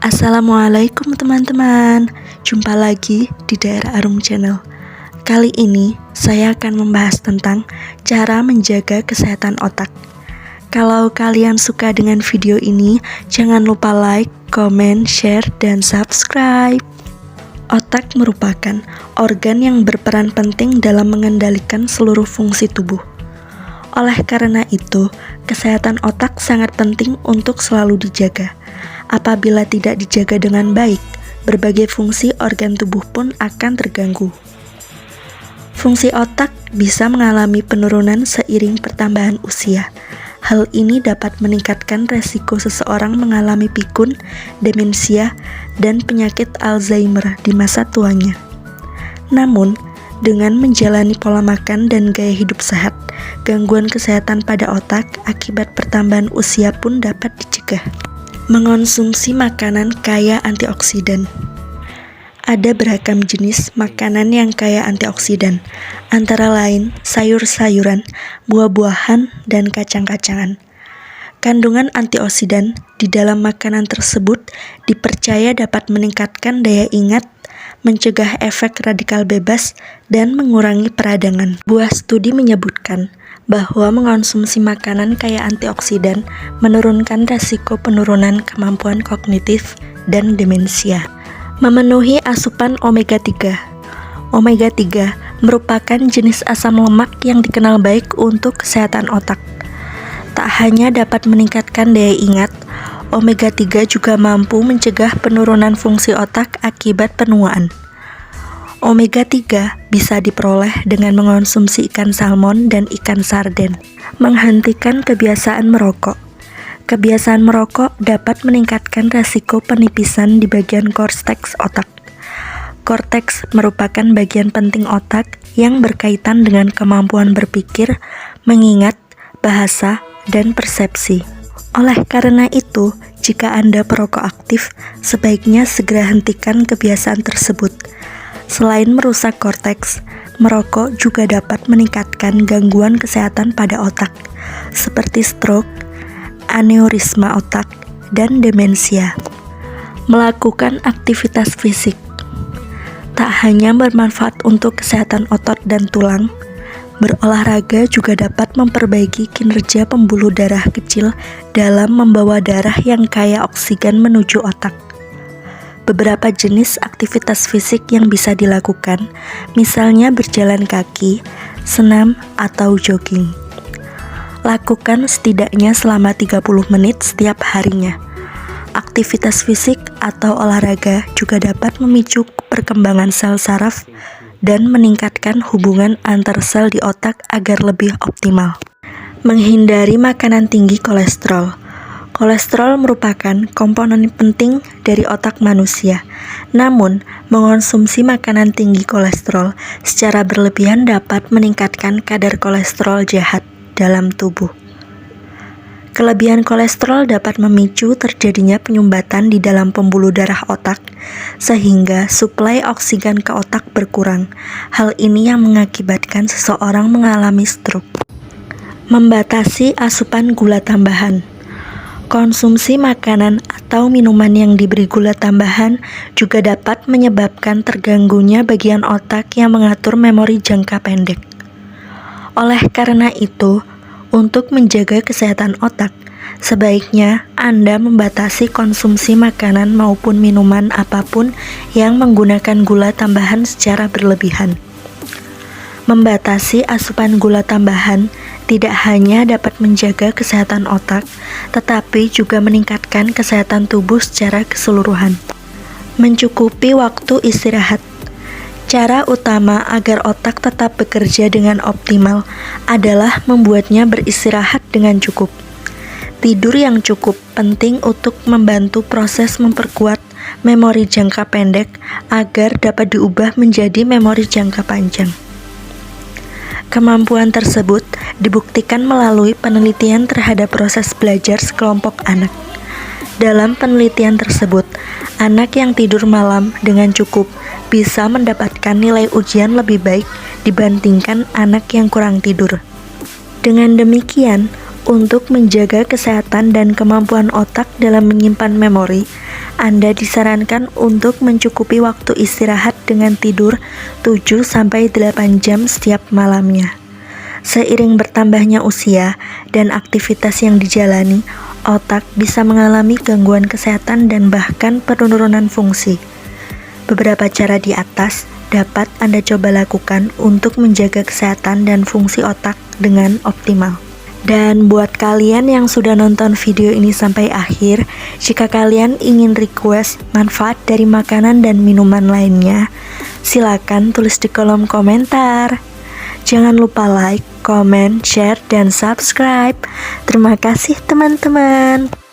Assalamualaikum teman-teman. Jumpa lagi di Daerah Arum Channel. Kali ini saya akan membahas tentang cara menjaga kesehatan otak. Kalau kalian suka dengan video ini, jangan lupa like, comment, share, dan subscribe. Otak merupakan organ yang berperan penting dalam mengendalikan seluruh fungsi tubuh. Oleh karena itu, kesehatan otak sangat penting untuk selalu dijaga. Apabila tidak dijaga dengan baik, berbagai fungsi organ tubuh pun akan terganggu. Fungsi otak bisa mengalami penurunan seiring pertambahan usia. Hal ini dapat meningkatkan resiko seseorang mengalami pikun, demensia, dan penyakit Alzheimer di masa tuanya. Namun, dengan menjalani pola makan dan gaya hidup sehat, gangguan kesehatan pada otak akibat pertambahan usia pun dapat dicegah. Mengonsumsi makanan kaya antioksidan. Ada beragam jenis makanan yang kaya antioksidan, antara lain sayur-sayuran, buah-buahan, dan kacang-kacangan. Kandungan antioksidan di dalam makanan tersebut dipercaya dapat meningkatkan daya ingat, mencegah efek radikal bebas, dan mengurangi peradangan. Sebuah studi menyebutkan bahwa mengonsumsi makanan kaya antioksidan menurunkan resiko penurunan kemampuan kognitif dan demensia. Memenuhi asupan omega 3. Omega 3 merupakan jenis asam lemak yang dikenal baik untuk kesehatan otak. Tak hanya dapat meningkatkan daya ingat, omega 3 juga mampu mencegah penurunan fungsi otak akibat penuaan. Omega 3 bisa diperoleh dengan mengonsumsi ikan salmon dan ikan sarden. Menghentikan kebiasaan merokok. Kebiasaan merokok dapat meningkatkan resiko penipisan di bagian korteks otak. Korteks merupakan bagian penting otak yang berkaitan dengan kemampuan berpikir, mengingat, bahasa, dan persepsi. Oleh karena itu, jika Anda perokok aktif, sebaiknya segera hentikan kebiasaan tersebut. Selain merusak korteks, merokok juga dapat meningkatkan gangguan kesehatan pada otak, seperti stroke, aneurisma otak, dan demensia. Melakukan aktivitas fisik tak hanya bermanfaat untuk kesehatan otot dan tulang, berolahraga juga dapat memperbaiki kinerja pembuluh darah kecil dalam membawa darah yang kaya oksigen menuju otak. Beberapa jenis aktivitas fisik yang bisa dilakukan, misalnya berjalan kaki, senam, atau jogging. Lakukan setidaknya selama 30 menit setiap harinya. Aktivitas fisik atau olahraga juga dapat memicu perkembangan sel saraf dan meningkatkan hubungan antar sel di otak agar lebih optimal. Menghindari makanan tinggi kolesterol. Kolesterol merupakan komponen penting dari otak manusia. Namun, mengonsumsi makanan tinggi kolesterol secara berlebihan dapat meningkatkan kadar kolesterol jahat dalam tubuh. Kelebihan kolesterol dapat memicu terjadinya penyumbatan di dalam pembuluh darah otak, sehingga suplai oksigen ke otak berkurang. Hal ini yang mengakibatkan seseorang mengalami stroke. Membatasi asupan gula tambahan. Konsumsi makanan atau minuman yang diberi gula tambahan juga dapat menyebabkan terganggunya bagian otak yang mengatur memori jangka pendek. Oleh karena itu, untuk menjaga kesehatan otak, sebaiknya Anda membatasi konsumsi makanan maupun minuman apapun yang menggunakan gula tambahan secara berlebihan. Membatasi asupan gula tambahan tidak hanya dapat menjaga kesehatan otak, tetapi juga meningkatkan kesehatan tubuh secara keseluruhan. Mencukupi waktu istirahat. Cara utama agar otak tetap bekerja dengan optimal adalah membuatnya beristirahat dengan cukup. Tidur yang cukup penting untuk membantu proses memperkuat memori jangka pendek agar dapat diubah menjadi memori jangka panjang. Kemampuan tersebut dibuktikan melalui penelitian terhadap proses belajar sekelompok anak. Dalam penelitian tersebut, anak yang tidur malam dengan cukup bisa mendapatkan nilai ujian lebih baik dibandingkan anak yang kurang tidur. Dengan demikian, untuk menjaga kesehatan dan kemampuan otak dalam menyimpan memori, Anda disarankan untuk mencukupi waktu istirahat dengan tidur 7-8 jam setiap malamnya. Seiring bertambahnya usia dan aktivitas yang dijalani, otak bisa mengalami gangguan kesehatan dan bahkan penurunan fungsi. Beberapa cara di atas dapat Anda coba lakukan untuk menjaga kesehatan dan fungsi otak dengan optimal. Dan buat kalian yang sudah nonton video ini sampai akhir, jika kalian ingin request manfaat dari makanan dan minuman lainnya, silakan tulis di kolom komentar. Jangan lupa like, comment, share, dan subscribe. Terima kasih teman-teman.